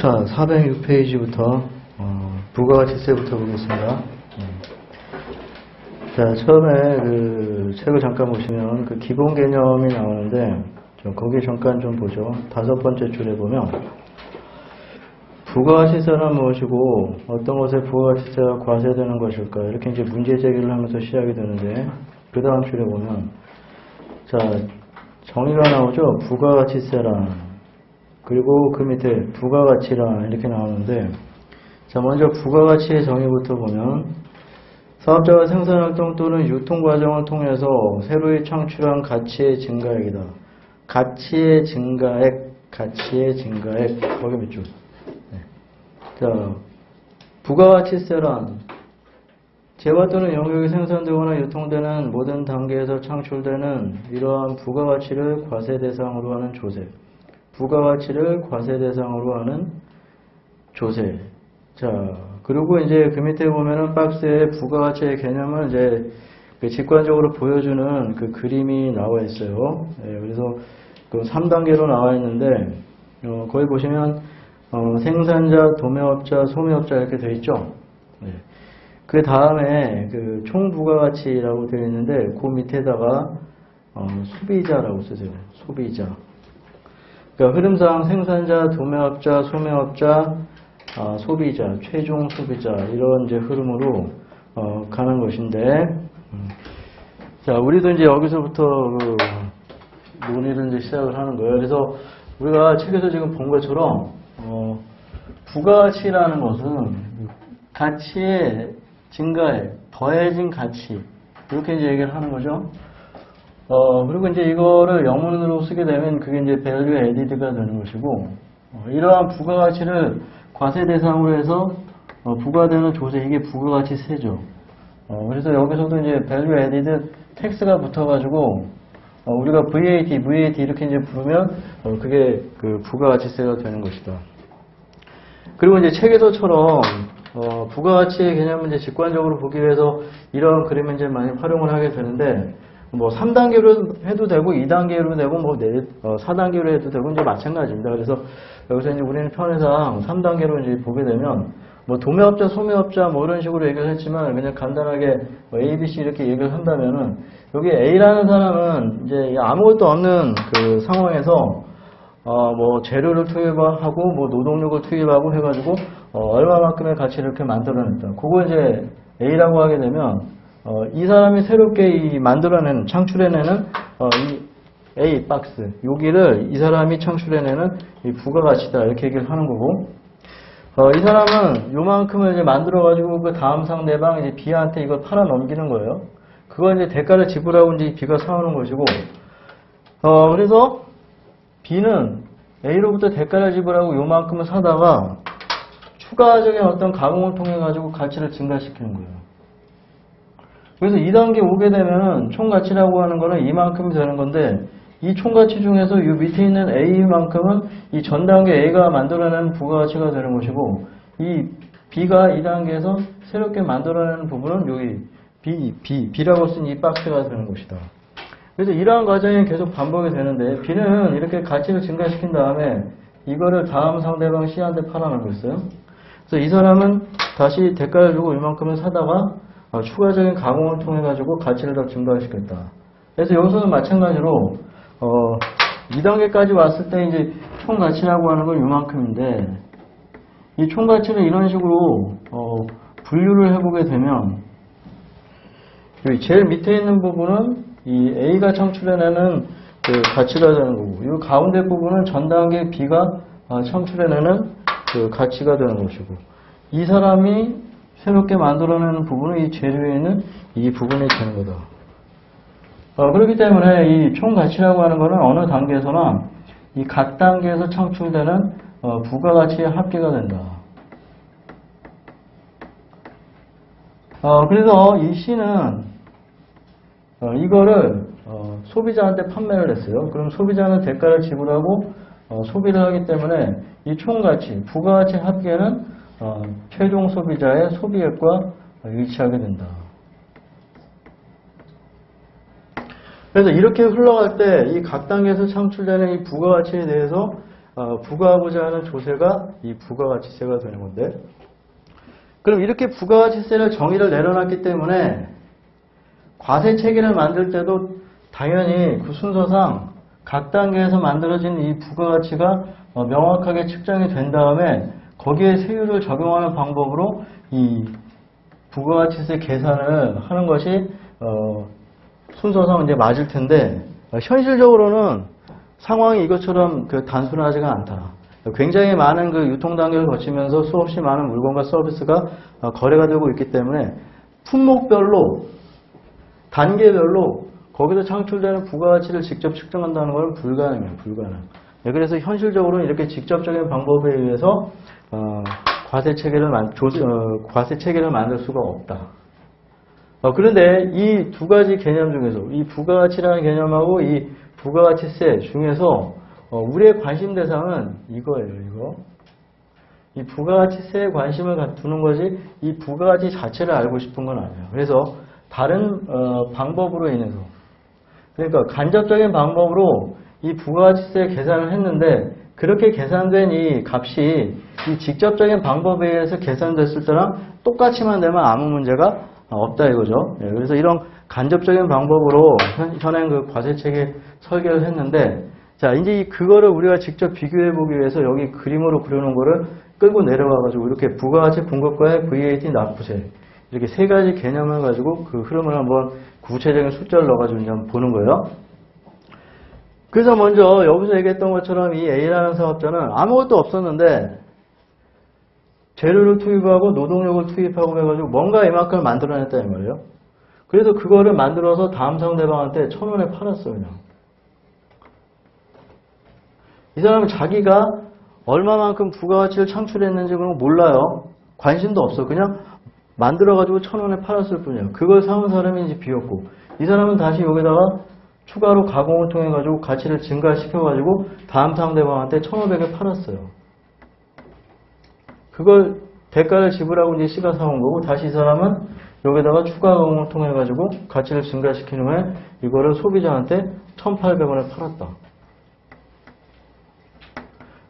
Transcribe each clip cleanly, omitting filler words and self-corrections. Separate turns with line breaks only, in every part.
자, 406페이지부터 부가가치세부터 보겠습니다. 자, 처음에 그 책을 잠깐 보시면 그 기본 개념이 나오는데 거기 잠깐 좀 보죠. 5번째 줄에 보면 부가가치세는 무엇이고 어떤 것에 부가가치세가 과세되는 것일까, 이렇게 이제 문제 제기를 하면서 시작이 되는데, 그 다음 줄에 보면 자, 정의가 나오죠. 부가가치세란, 그리고 그 밑에 부가가치란 이렇게 나오는데, 자, 먼저 부가가치의 정의부터 보면 사업자가 생산활동 또는 유통과정을 통해서 새로이 창출한 가치의 증가액이다. 가치의 증가액, 거기 몇 줄? 네. 자, 부가가치세란 재화 또는 영역이 생산되거나 유통되는 모든 단계에서 창출되는 이러한 부가가치를 과세 대상으로 하는 조세. 부가가치를 과세 대상으로 하는 조세. 자, 그리고 이제 그 밑에 보면은 박스에 부가가치의 개념을 이제 그 직관적으로 보여주는 그 그림이 나와 있어요. 예, 그래서 그 3단계로 나와 있는데, 거기 보시면 생산자, 도매업자, 소매업자 이렇게 되어 있죠. 예. 그 다음에 그 총부가가치라고 되어 있는데, 그 밑에다가 소비자라고 쓰세요. 소비자. 그러니까 흐름상 생산자, 도매업자, 소매업자, 소비자, 최종 소비자, 이런 이제 흐름으로 가는 것인데, 자, 우리도 이제 여기서부터 그 논의를 이제 시작을 하는 거예요. 그래서 우리가 책에서 지금 본 것처럼 부가가치라는 것은 가치의 증가에 더해진 가치, 이렇게 이제 얘기를 하는 거죠. 그리고 이제 이거를 영문으로 쓰게 되면 그게 이제 value added가 되는 것이고, 이러한 부가가치를 과세 대상으로 해서 부과되는 조세, 이게 부가가치세죠. 그래서 여기서도 이제 value added tax가 붙어가지고 우리가 VAT 이렇게 이제 부르면 그게 그 부가가치세가 되는 것이다. 그리고 이제 책에서처럼 부가가치의 개념을 이제 직관적으로 보기 위해서 이런 그림을 이제 많이 활용을 하게 되는데, 뭐 3단계로 해도 되고 2단계로 되고 뭐 4단계로 해도 되고 이제 마찬가지입니다. 그래서 여기서 이제 우리는 편의상 3단계로 이제 보게 되면 뭐 도매업자, 소매업자 뭐 이런 식으로 얘기를 했지만, 그냥 간단하게 뭐 A, B, C 이렇게 얘기를 한다면은, 여기 A라는 사람은 이제 아무것도 없는 그 상황에서 뭐 재료를 투입하고 뭐 노동력을 투입하고 해가지고 얼마만큼의 가치를 이렇게 만들어냈다. 그거 이제 A라고 하게 되면 이 사람이 새롭게 이 만들어내는, 창출해내는 이 A 박스, 여기를 이 사람이 창출해내는 이 부가가치다, 이렇게 얘기를 하는 거고, 이 사람은 요만큼을 이제 만들어가지고 그 다음 상대방 이제 B한테 이걸 팔아 넘기는 거예요. 그거 이제 대가를 지불하고 이제 B가 사오는 것이고, 그래서 B는 A로부터 대가를 지불하고 요만큼을 사다가 추가적인 어떤 가공을 통해 가지고 가치를 증가시키는 거예요. 그래서 2단계 오게 되면은 총가치라고 하는 거는 이만큼이 되는 건데, 이 총가치 중에서 이 밑에 있는 A만큼은 이 전 단계 A가 만들어내는 부가가치가 되는 것이고, 이 B가 2단계에서 새롭게 만들어내는 부분은 여기 B라고 쓴 이 박스가 되는 것이다. 그래서 이러한 과정이 계속 반복이 되는데, B는 이렇게 가치를 증가시킨 다음에 이거를 다음 상대방 C한테 팔아넘겼어요. 그래서 이 사람은 다시 대가를 주고 이만큼을 사다가 추가적인 가공을 통해 가지고 가치를 더 증가시켰다. 그래서 여기서는 마찬가지로 2단계까지 왔을 때 이제 총가치라고 하는 건 이만큼인데, 이 총가치를 이런 식으로 분류를 해보게 되면, 여기 제일 밑에 있는 부분은 이 A가 창출해내는 그 가치가 되는 거고, 이 가운데 부분은 전 단계 B가 창출해내는 그 가치가 되는 것이고, 이 사람이 새롭게 만들어내는 부분은 이 재료에 있는 이 부분이 되는 거다. 그렇기 때문에 이 총가치라고 하는 것은 어느 단계에서나 이 각 단계에서 창출되는 부가가치의 합계가 된다. 그래서 이 C는 이거를 소비자한테 판매를 했어요. 그럼 소비자는 대가를 지불하고 소비를 하기 때문에 이 총가치, 부가가치 합계는 최종 소비자의 소비액과 일치하게 된다. 그래서 이렇게 흘러갈 때 이 각 단계에서 창출되는 이 부가가치에 대해서 부과하고자 하는 조세가 이 부가가치세가 되는 건데, 그럼 이렇게 부가가치세를 정의를 내려놨기 때문에 과세체계를 만들 때도 당연히 그 순서상 각 단계에서 만들어진 이 부가가치가 명확하게 측정이 된 다음에 거기에 세율을 적용하는 방법으로 이 부가가치세 계산을 하는 것이 순서상 이제 맞을 텐데, 현실적으로는 상황이 이것처럼 단순하지가 않다. 굉장히 많은 유통 단계를 거치면서 수없이 많은 물건과 서비스가 거래가 되고 있기 때문에 품목별로 단계별로 거기서 창출되는 부가가치를 직접 측정한다는 것은 불가능해요. 불가능. 그래서 현실적으로는 이렇게 직접적인 방법에 의해서 과세체계를 만들 수가 없다. 그런데 이 두 가지 개념 중에서 이 부가가치라는 개념하고 이 부가가치세 중에서 우리의 관심 대상은 이거예요. 이거. 이 부가가치세에 관심을 두는 것이 이 부가가치 자체를 알고 싶은 건 아니에요. 그래서 다른 방법으로 인해서, 그러니까 간접적인 방법으로 이 부가가치세 계산을 했는데 그렇게 계산된 이 값이 이 직접적인 방법에 의해서 계산됐을 때랑 똑같이만 되면 아무 문제가 없다 이거죠. 그래서 이런 간접적인 방법으로 현행 과세체계 설계를 했는데, 자 이제 그거를 우리가 직접 비교해 보기 위해서 여기 그림으로 그려놓은 거를 끌고 내려와 가지고 이렇게 부가가치 분급과의 VAT 납부세 이렇게 세 가지 개념을 가지고 그 흐름을 한번 구체적인 숫자를 넣어가지고 이제 한번 보는 거예요. 그래서 먼저 여기서 얘기했던 것처럼 이 A라는 사업자는 아무것도 없었는데 재료를 투입하고 노동력을 투입하고 해가지고 뭔가 이만큼을 만들어냈다 이 말이에요. 그래서 그거를 만들어서 다음 상대방한테 1,000원에 팔았어요. 그냥. 이 사람은 자기가 얼마만큼 부가가치를 창출했는지 그런 거 몰라요. 관심도 없어. 그냥 만들어가지고 1,000원에 팔았을 뿐이에요. 그걸 사온 사람이 이제 비었고, 이 사람은 다시 여기다가 추가로 가공을 통해 가지고 가치를 증가시켜 가지고 다음 상대방한테 1,500에 팔았어요. 그걸 대가를 지불하고 이제 C가 사온 거고, 다시 이 사람은 여기다가 추가 가공을 통해 가지고 가치를 증가시킨 후에 이거를 소비자한테 1,800원에 팔았다.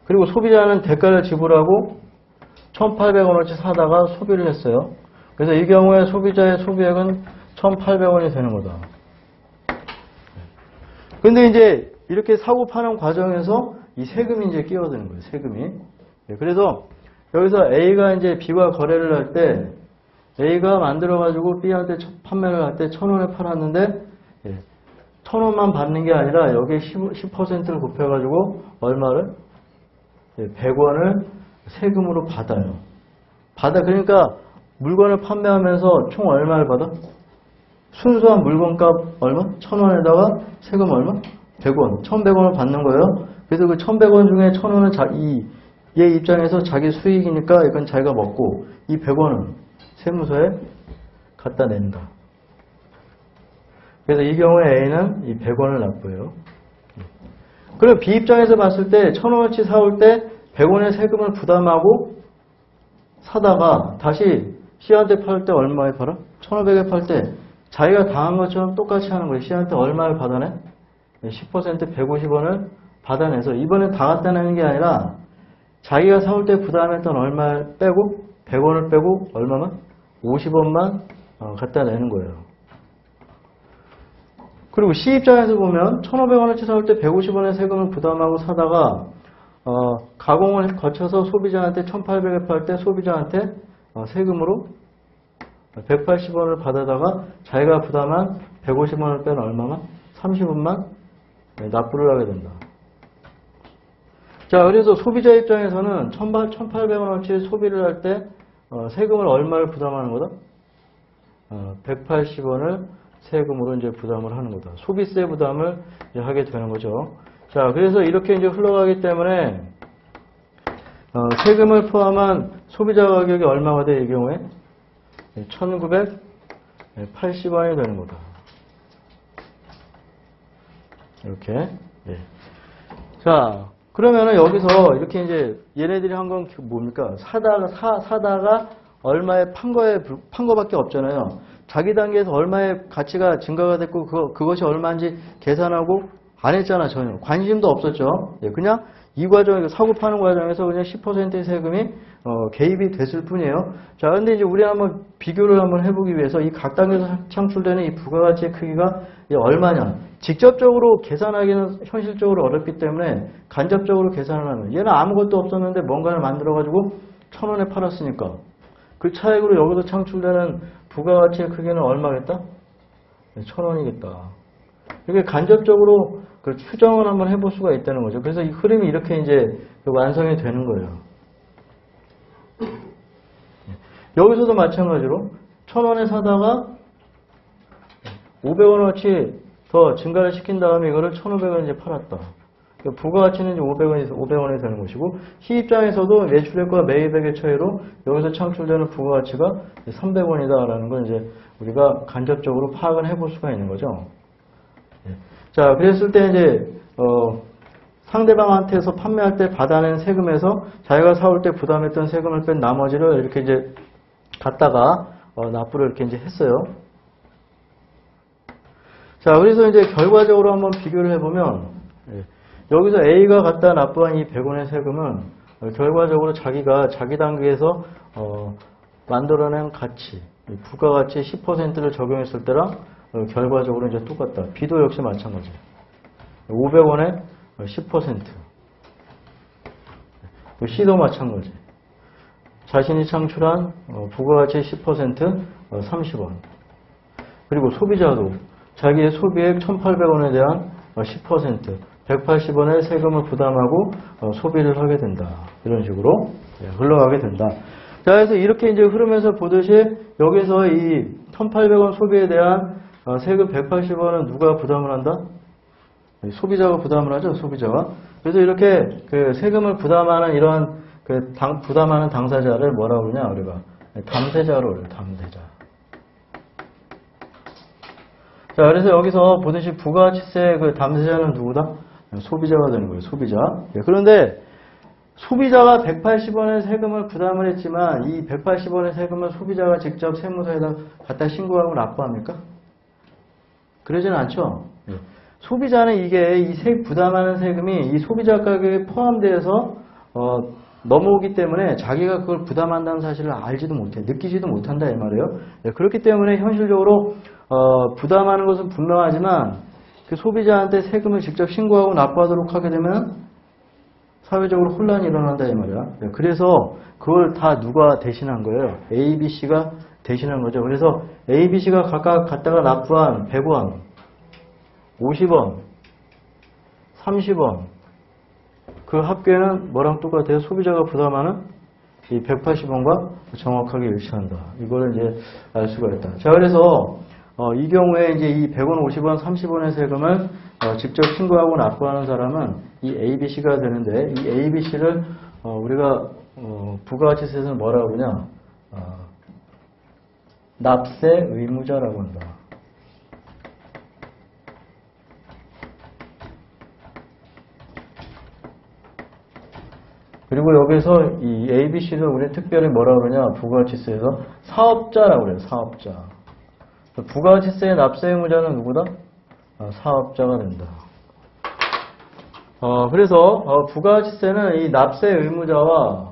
그리고 소비자는 대가를 지불하고 1,800원어치 사다가 소비를 했어요. 그래서 이 경우에 소비자의 소비액은 1,800원이 되는 거다. 근데 이제 이렇게 사고 파는 과정에서 이 세금이 이제 끼어드는 거예요. 세금이. 그래서 여기서 A가 이제 B와 거래를 할 때 A가 만들어가지고 B한테 판매를 할 때 1,000원에 팔았는데 1,000원만 받는 게 아니라 여기에 10%를 곱해가지고 얼마를? 100원을 세금으로 받아요. 그러니까 물건을 판매하면서 총 얼마를 받아? 순수한 물건값 얼마? 1,000원에다가 세금 얼마? 100원. 1,100원을 받는 거예요. 그래서 그 1,100원 중에 1,000원은 얘 입장에서 자기 수익이니까 이건 자기가 먹고, 이 100원은 세무서에 갖다 낸다. 그래서 이 경우에 A는 이 100원을 납부해요. 그럼 B 입장에서 봤을 때 1,000원어치 사올 때 100원의 세금을 부담하고 사다가 다시 C한테 팔 때 얼마에 팔아? 1,500에 팔 때 자기가 당한 것처럼 똑같이 하는 거예요. C한테 얼마를 받아내? 10% 150원을 받아내서 이번엔 다 갖다 내는 게 아니라 자기가 사올 때 부담했던 얼마를 빼고 100원을 빼고 얼마만? 50원만 갖다 내는 거예요. 그리고 C 입장에서 보면 1,500원어치 사올 때 150원의 세금을 부담하고 사다가 가공을 거쳐서 소비자한테 1,800에 팔 때 소비자한테 세금으로 180원을 받아다가 자기가 부담한 150원을 뺀 얼마만? 30원만 납부를 하게 된다. 자, 그래서 소비자 입장에서는 1,800원어치 소비를 할 때 세금을 얼마를 부담하는 거다? 180원을 세금으로 이제 부담을 하는 거다. 소비세 부담을 이제 하게 되는 거죠. 자, 그래서 이렇게 이제 흘러가기 때문에 세금을 포함한 소비자 가격이 얼마가 돼? 이 경우에 1,980원이 되는 거다. 이렇게. 네. 자, 그러면은 여기서 이렇게 이제 얘네들이 한 건 뭡니까? 사다가 얼마에 판 거밖에 없잖아요. 자기 단계에서 얼마의 가치가 증가가 됐고 그것이 얼마인지 계산하고 안 했잖아. 전혀 관심도 없었죠. 그냥 이 과정, 사고 파는 과정에서 그냥 10%의 세금이 개입이 됐을 뿐이에요. 자, 근데 이제 우리 한번 비교를 한번 해보기 위해서 이 각 단계에서 창출되는 이 부가가치의 크기가 얼마냐. 직접적으로 계산하기는 현실적으로 어렵기 때문에 간접적으로 계산을 하면 얘는 아무것도 없었는데 뭔가를 만들어가지고 1,000원에 팔았으니까 그 차익으로 여기서 창출되는 부가가치의 크기는 얼마겠다? 1,000원이겠다. 이게 간접적으로 그 추정을 한번 해볼 수가 있다는 거죠. 그래서 이 흐름이 이렇게 이제 완성이 되는 거예요. 여기서도 마찬가지로 1,000원에 사다가 500원어치 더 증가를 시킨 다음에 이거를 1,500원 이제 팔았다. 부가가치는 이제 500원이 되는 것이고, 시 입장에서도 매출액과 매입액의 차이로 여기서 창출되는 부가가치가 300원이다라는 걸 이제 우리가 간접적으로 파악을 해볼 수가 있는 거죠. 자, 그랬을 때 이제 상대방한테서 판매할 때 받아낸 세금에서 자기가 사올 때 부담했던 세금을 뺀 나머지를 이렇게 이제 갖다가 납부를 이렇게 이제 했어요. 자, 그래서 이제 결과적으로 한번 비교를 해보면 여기서 A가 갖다 납부한 이 100원의 세금은 결과적으로 자기가 자기 단계에서 만들어낸 가치, 부가가치 10%를 적용했을 때랑 결과적으로 이제 똑같다. B도 역시 마찬가지. 500원에 10%. C도 마찬가지. 자신이 창출한 부가가치 10% 30원. 그리고 소비자도 자기의 소비액 1,800원에 대한 10% 180원의 세금을 부담하고 소비를 하게 된다. 이런 식으로 흘러가게 된다. 자, 그래서 이렇게 이제 흐름에서 보듯이 여기서 이 1,800원 소비에 대한 세금 180원은 누가 부담을 한다? 소비자가 부담을 하죠, 소비자가. 그래서 이렇게 그 세금을 부담하는 이런 부담하는 당사자를 뭐라고 그러냐, 우리가. 담세자로 그래요, 담세자. 자, 그래서 여기서 보듯이 부가가치세 그 담세자는 누구다? 소비자가 되는 거예요, 소비자. 그런데 소비자가 180원의 세금을 부담을 했지만 이 180원의 세금을 소비자가 직접 세무서에다 갖다 신고하고 납부합니까? 그러지는 않죠. 소비자는 이게 이 부담하는 세금이 이 소비자 가격에 포함되어서 넘어오기 때문에 자기가 그걸 부담한다는 사실을 알지도 못해, 느끼지도 못한다 이 말이에요. 그렇기 때문에 현실적으로 부담하는 것은 분명하지만 그 소비자한테 세금을 직접 신고하고 납부하도록 하게 되면 사회적으로 혼란이 일어난다 이 말이야. 그래서 그걸 다 누가 대신한 거예요? A, B, C가 대신한 거죠. 그래서 A, B, C가 각각 갖다가 납부한 100원, 50원, 30원 그 합계는 뭐랑 똑같아요? 소비자가 부담하는 이 180원과 정확하게 일치한다. 이거를 이제 알 수가 있다. 자, 그래서 이 경우에 이제 이 100원, 50원, 30원의 세금을 직접 신고하고 납부하는 사람은 이 ABC가 되는데 이 ABC를 우리가 부가가치세에서는 뭐라고 그러냐? 납세 의무자라고 한다. 그리고 여기서 이 ABC를 우리 특별히 뭐라고 그러냐? 부가가치세에서 사업자라고 그래요. 사업자. 부가가치세의 납세 의무자는 누구다? 사업자가 된다. 그래서 부가가치세는 이 납세 의무자와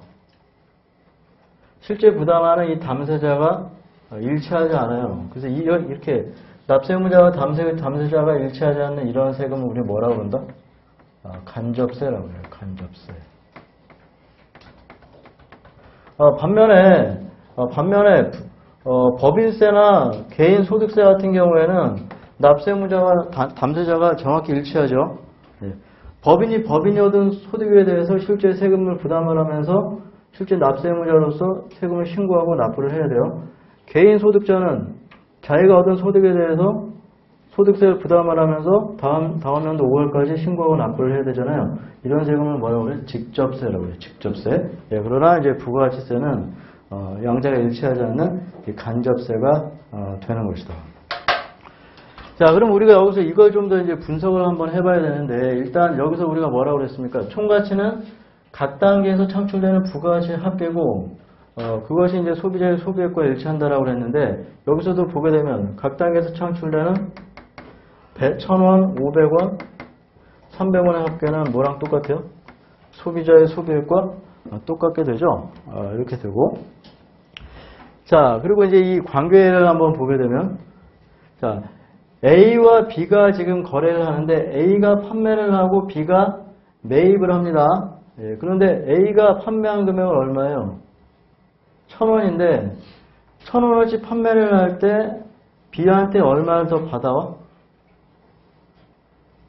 실제 부담하는 이 담세자가 일치하지 않아요. 그래서 이렇게 납세 의무자와 담세자가 일치하지 않는 이런 세금을 우리 뭐라고 그런다? 간접세라고 해요. 간접세. 반면에 법인세나 개인소득세 같은 경우에는 납세 의무자와 담세자가 정확히 일치하죠. 법인이 얻은 소득에 대해서 실제 세금을 부담을 하면서 실제 납세 의무자로서 세금을 신고하고 납부를 해야 돼요. 개인소득자는 자기가 얻은 소득에 대해서 소득세를 부담을 하면서 다음 연도 5월까지 신고하고 납부를 해야 되잖아요. 이런 세금을 뭐라고 해요? 직접세라고 해요. 직접세. 그러나 이제 부가가치세는 양자가 일치하지 않는 간접세가 되는 것이다. 자, 그럼 우리가 여기서 이걸 좀 더 이제 분석을 한번 해봐야 되는데, 일단 여기서 우리가 뭐라고 그랬습니까? 총가치는 각 단계에서 창출되는 부가가치의 합계고, 그것이 이제 소비자의 소비액과 일치한다라고 그랬는데, 여기서도 보게 되면 각 단계에서 창출되는 1,000원, 500원, 300원의 합계는 뭐랑 똑같아요? 소비자의 소비액과 똑같게 되죠. 이렇게 되고. 자, 그리고 이제 이 관계를 한번 보게 되면, 자, A와 B가 지금 거래를 하는데 A가 판매를 하고 B가 매입을 합니다. 예, 그런데 A가 판매한 금액은 얼마예요? 1,000원인데 1,000원어치 판매를 할 때 B한테 얼마를 더 받아와?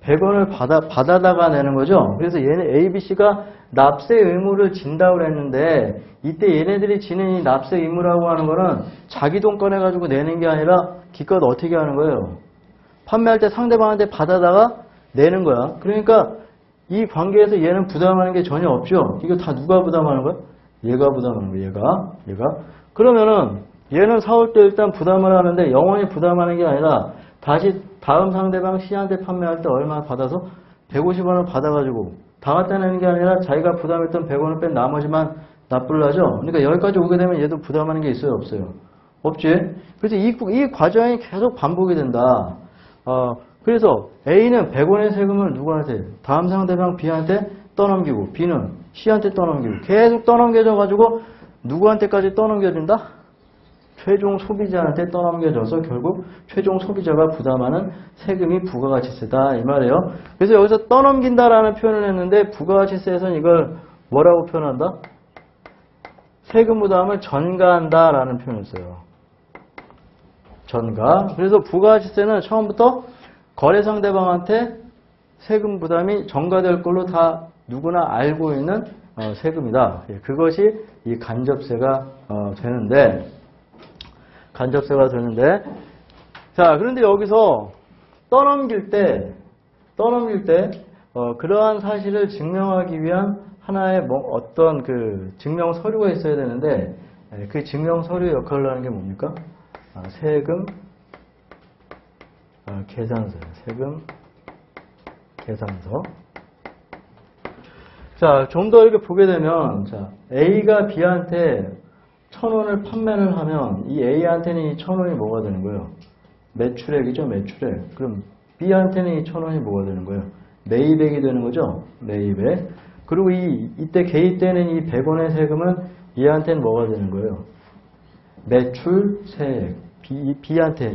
100원을 받아다가 내는 거죠. 그래서 얘네 A, B, C가 납세 의무를 진다고 했는데 이때 얘네들이 지는 이 납세 의무라고 하는 거는 자기 돈 꺼내가지고 내는 게 아니라 기껏 어떻게 하는 거예요? 판매할 때 상대방한테 받아다가 내는 거야. 그러니까 이 관계에서 얘는 부담하는 게 전혀 없죠. 이거 다 누가 부담하는 거야? 얘가 부담하는 거야. 얘가. 그러면은 얘는 사올 때 일단 부담을 하는데 영원히 부담하는 게 아니라 다시 다음 상대방 C한테 판매할 때 얼마 받아서 150원을 받아가지고 다 갖다 내는 게 아니라 자기가 부담했던 100원을 뺀 나머지만 납부를 하죠. 그러니까 여기까지 오게 되면 얘도 부담하는 게 있어요? 없어요? 없지? 그래서 이 과정이 계속 반복이 된다. 그래서 A는 100원의 세금을 누구한테? 다음 상대방 B한테 떠넘기고 B는 C한테 떠넘기고 계속 떠넘겨져가지고 누구한테까지 떠넘겨진다? 최종 소비자한테 떠넘겨져서 결국 최종 소비자가 부담하는 세금이 부가가치세다 이 말이에요. 그래서 여기서 떠넘긴다라는 표현을 했는데 부가가치세에서는 이걸 뭐라고 표현한다? 세금 부담을 전가한다라는 표현을 써요. 전가. 그래서 부가가치세는 처음부터 거래 상대방한테 세금 부담이 전가될 걸로 다 누구나 알고 있는 세금이다. 그것이 이 간접세가 되는데 자, 그런데 여기서 떠넘길 때 그러한 사실을 증명하기 위한 하나의 어떤 그 증명 서류가 있어야 되는데 그 증명 서류 역할을 하는 게 뭡니까? 세금 계산서예요. 세금 계산서. 자, 좀 더 이렇게 보게 되면 자, A가 B한테 1,000원을 판매를 하면 이 A한테는 이 1,000원이 뭐가 되는 거예요? 매출액이죠, 매출액. 그럼 B한테는 이 1,000원이 뭐가 되는 거예요? 매입액이 되는 거죠, 매입액. 그리고 이때 개입되는 이 100원의 세금은 얘한테는 뭐가 되는 거예요? 매출세액. B한테,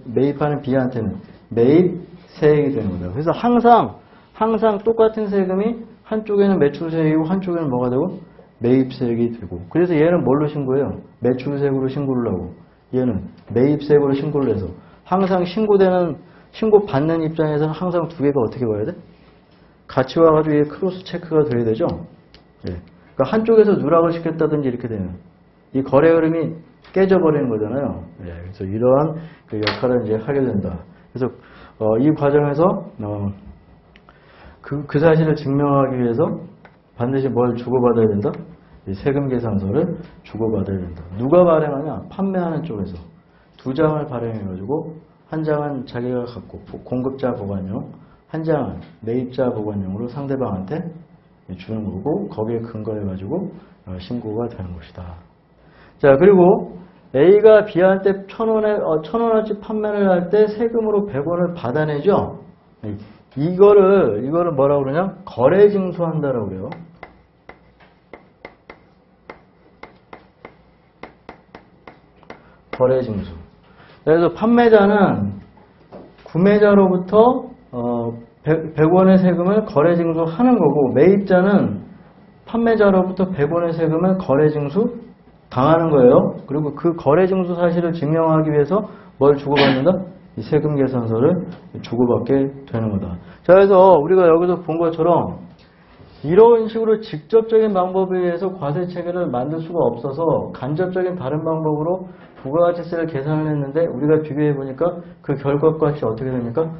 매입하는 B한테는 매입세액이 되는 거예요. 그래서 항상 똑같은 세금이 한쪽에는 매출세액이고 한쪽에는 뭐가 되고? 매입세액이 되고. 그래서 얘는 뭘로 신고해요? 매출세액으로 신고를 하고 얘는 매입세액으로 신고를 해서 항상 신고받는 입장에서는 항상 두 개가 어떻게 봐야 돼? 같이 와가지고 얘 크로스 체크가 돼야 되죠? 예. 그러니까 한쪽에서 누락을 시켰다든지 이렇게 되면 이 거래 흐름이 깨져버리는 거잖아요. 예. 그래서 이러한 그 역할을 이제 하게 된다. 그래서 이 과정에서 그 사실을 증명하기 위해서 반드시 뭘 주고받아야 된다? 이 세금 계산서를 주고받아야 된다. 누가 발행하냐? 판매하는 쪽에서 2장을 발행해가지고 한 장은 자기가 갖고 공급자 보관용, 한 장은 매입자 보관용으로 상대방한테 주는 거고 거기에 근거해가지고 신고가 되는 것이다. 자, 그리고 A가 B한테 1,000원어치 판매를 할 때 세금으로 100원을 받아내죠. 이거를 뭐라고 그러냐? 거래징수한다라고 그래요. 거래징수. 그래서 판매자는 구매자로부터 100원의 세금을 거래징수하는 거고 매입자는 판매자로부터 100원의 세금을 거래징수 당하는 거예요. 그리고 그 거래징수 사실을 증명하기 위해서 뭘 주고받는다? 이 세금 계산서를 주고받게 되는 거다. 자, 그래서 우리가 여기서 본 것처럼 이런 식으로 직접적인 방법에 의해서 과세 체계를 만들 수가 없어서 간접적인 다른 방법으로 부가가치세를 계산을 했는데 우리가 비교해 보니까 그 결과값이 어떻게 됩니까?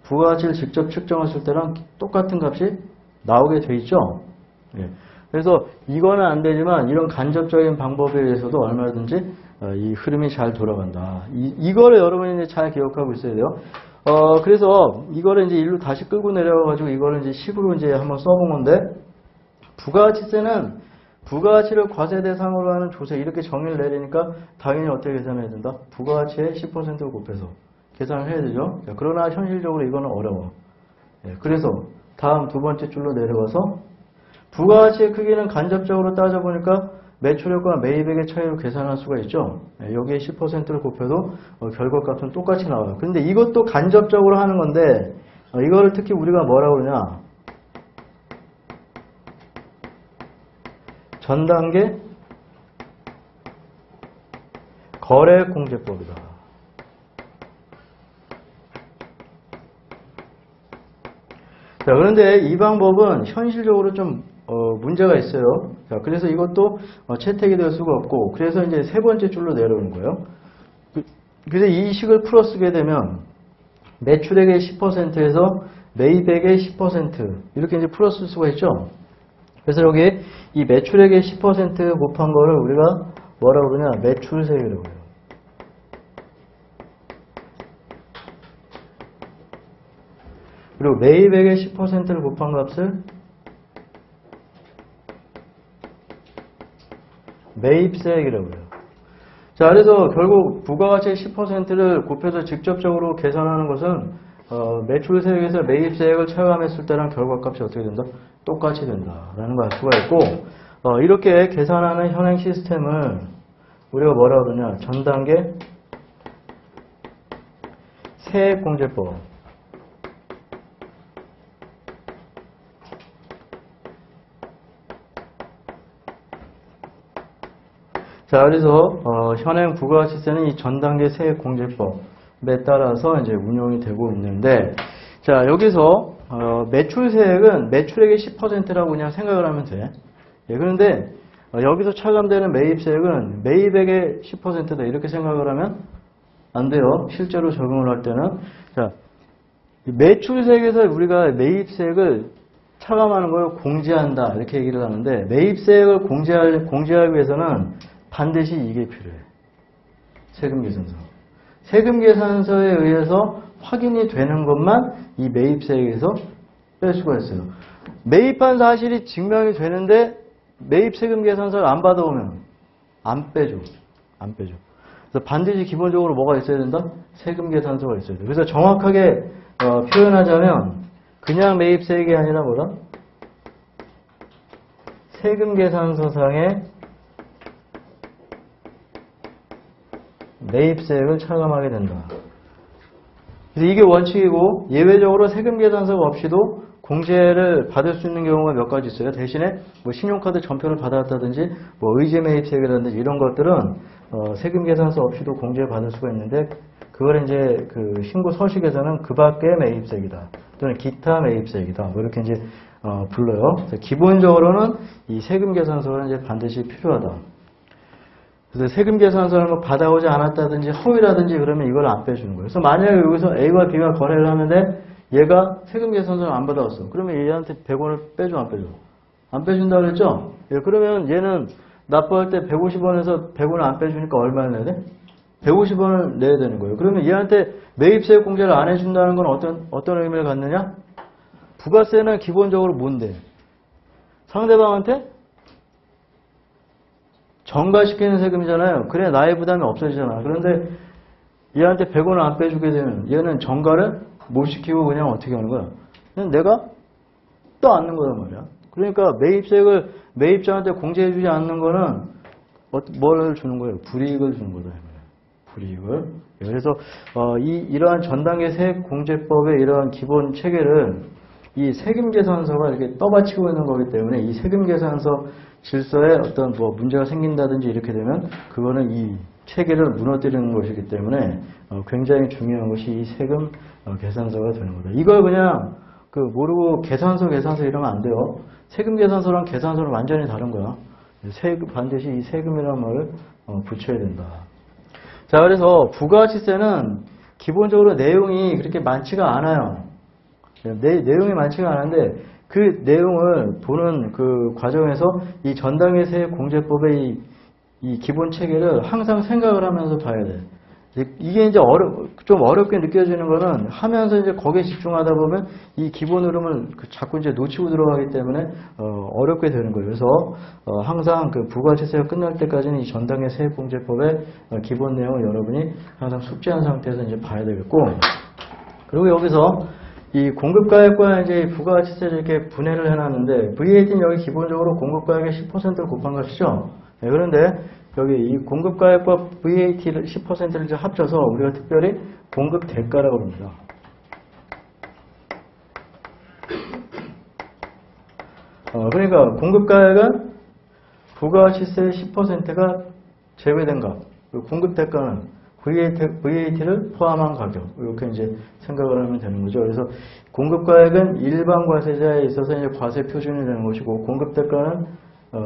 부가가치를 직접 측정했을 때랑 똑같은 값이 나오게 돼 있죠. 예. 그래서 이거는 안 되지만 이런 간접적인 방법에 의해서도 얼마든지 이 흐름이 잘 돌아간다. 이거를 여러분이 이제 잘 기억하고 있어야 돼요. 그래서 이거를 이제 일로 다시 끌고 내려가지고 이거를 이제 식으로 이제 한번 써본 건데, 부가가치세는 부가가치를 과세 대상으로 하는 조세 이렇게 정의를 내리니까 당연히 어떻게 계산해야 된다? 부가가치의 10%를 곱해서 계산을 해야 되죠. 그러나 현실적으로 이거는 어려워. 그래서 다음 두 번째 줄로 내려가서 부가가치의 크기는 간접적으로 따져보니까 매출액과 매입액의 차이로 계산할 수가 있죠. 여기에 10%를 곱해도 결과값은 똑같이 나와요. 그런데 이것도 간접적으로 하는 건데 이거를 특히 우리가 뭐라고 그러냐. 전 단계 거래액공제법이다. 자, 그런데 이 방법은 현실적으로 좀 문제가 있어요. 자, 그래서 이것도 채택이 될 수가 없고, 그래서 이제 세 번째 줄로 내려오는 거예요. 그래서 이 식을 풀어쓰게 되면 매출액의 10%에서 매입액의 10% 이렇게 이제 풀어쓸 수가 있죠. 그래서 여기 이 매출액의 10% 곱한 거를 우리가 뭐라고 그러냐, 매출세액이라고 해요. 그리고 매입액의 10%를 곱한 값을 매입세액이라고 해요. 자, 그래서 결국 부가가치의 10%를 곱해서 직접적으로 계산하는 것은 매출세액에서 매입세액을 차감했을 때랑 결과값이 어떻게 된다? 똑같이 된다라는 걸 알 수가 있고, 이렇게 계산하는 현행 시스템을 우리가 뭐라고 그러냐, 전 단계 세액공제법. 자, 그래서 현행 부가가치세는 이 전단계 세액공제법에 따라서 이제 운영이 되고 있는데, 자, 여기서 매출세액은 매출액의 10%라고 그냥 생각을 하면 돼. 예, 그런데 여기서 차감되는 매입세액은 매입액의 10%다 이렇게 생각을 하면 안 돼요. 실제로 적용을 할 때는. 자, 매출세액에서 우리가 매입세액을 차감하는 걸 공제한다 이렇게 얘기를 하는데, 매입세액을 공제하기 위해서는 반드시 이게 필요해. 세금계산서. 세금계산서에 의해서 확인이 되는 것만 이 매입세액에서 뺄 수가 있어요. 매입한 사실이 증명이 되는데 매입세금계산서를 안 받아오면 안 빼줘. 안 빼줘. 그래서 반드시 기본적으로 뭐가 있어야 된다? 세금계산서가 있어야 돼. 그래서 정확하게 표현하자면 그냥 매입세액이 아니라 뭐다? 세금계산서상의 매입세액을 차감하게 된다. 그래서 이게 원칙이고, 예외적으로 세금계산서가 없이도 공제를 받을 수 있는 경우가 몇 가지 있어요. 대신에 뭐 신용카드 전표를 받았다든지 뭐 의제매입세액이라든지 이런 것들은 세금계산서 없이도 공제를 받을 수가 있는데, 그걸 이제 그 신고 서식에서는 그 밖의 매입세액이다 또는 기타 매입세액이다 뭐 이렇게 이제 불러요. 그래서 기본적으로는 이 세금계산서는 이제 반드시 필요하다. 그래서 세금계산서를 뭐 받아오지 않았다든지 허위라든지 그러면 이걸 안 빼주는 거예요. 그래서 만약에 여기서 A와 B가 거래를 하는데 얘가 세금계산서를 안 받아왔어. 그러면 얘한테 100원을 빼줘, 안 빼줘? 안 빼준다고 그랬죠? 예, 그러면 얘는 납부할 때 150원에서 100원을 안 빼주니까 얼마를 내야 돼? 150원을 내야 되는 거예요. 그러면 얘한테 매입세액 공제를 안 해준다는 건 어떤 의미를 갖느냐? 부가세는 기본적으로 뭔데? 상대방한테 전가시키는 세금이잖아요. 그래 나의 부담이 없어지잖아. 그런데 얘한테 100원을 안 빼주게 되면 얘는 전가를 못 시키고 그냥 어떻게 하는 거야? 그냥 내가 떠안는 거란 말이야. 그러니까 매입세액을 매입자한테 공제해주지 않는 거는 뭘 주는 거예요? 불이익을 주는 거다. 불이익을. 그래서 이러한 전단계 세액공제법의 이러한 기본 체계를 이 세금계산서가 이렇게 떠받치고 있는 거기 때문에 이 세금계산서 질서에 어떤 뭐 문제가 생긴다든지 이렇게 되면 그거는 이 체계를 무너뜨리는 것이기 때문에 굉장히 중요한 것이 이 세금 계산서가 되는 거다. 이걸 그냥 모르고 계산서 이러면 안 돼요. 세금 계산서랑 계산서는 완전히 다른 거야. 반드시 이 세금이라는 말을 붙여야 된다. 자, 그래서 부가가치세는 기본적으로 내용이 그렇게 많지가 않아요. 내용이 많지가 않은데 그 내용을 보는 그 과정에서 이 전당의 세액공제법의 이 기본 체계를 항상 생각을 하면서 봐야 돼. 이게 이제 좀 어렵게 느껴지는 거는 하면서 이제 거기에 집중하다 보면 이 기본 흐름을 자꾸 이제 놓치고 들어가기 때문에 어렵게 되는 거예요. 그래서 항상 그 부가가치세가 끝날 때까지는 이 전당의 세액공제법의 기본 내용을 여러분이 항상 숙지한 상태에서 이제 봐야 되겠고, 그리고 여기서 이 공급가액과 이제 부가가치세를 이렇게 분해를 해놨는데 VAT는 여기 기본적으로 공급가액의 10%를 곱한 것이죠. 네, 그런데 여기 이 공급가액과 VAT를 10%를 이제 합쳐서 우리가 특별히 공급대가라고 합니다. 그러니까 공급가액은 부가가치세의 10%가 제외된 값, 공급대가는 VAT를 포함한 가격, 이렇게 이제 생각을 하면 되는 거죠. 그래서 공급가액은 일반 과세자에 있어서 이제 과세 표준이 되는 것이고, 공급대가는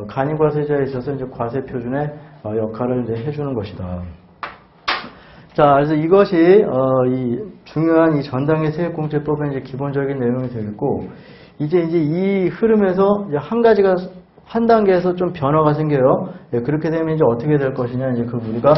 간이 과세자에 있어서 이제 과세 표준의 역할을 이제 해주는 것이다. 자, 그래서 이것이 이 중요한 이 전당의 세액공제법의 이제 기본적인 내용이 되겠고, 이제 이 흐름에서 이제 한 단계에서 좀 변화가 생겨요. 예, 그렇게 되면 이제 어떻게 될 것이냐, 이제 그 우리가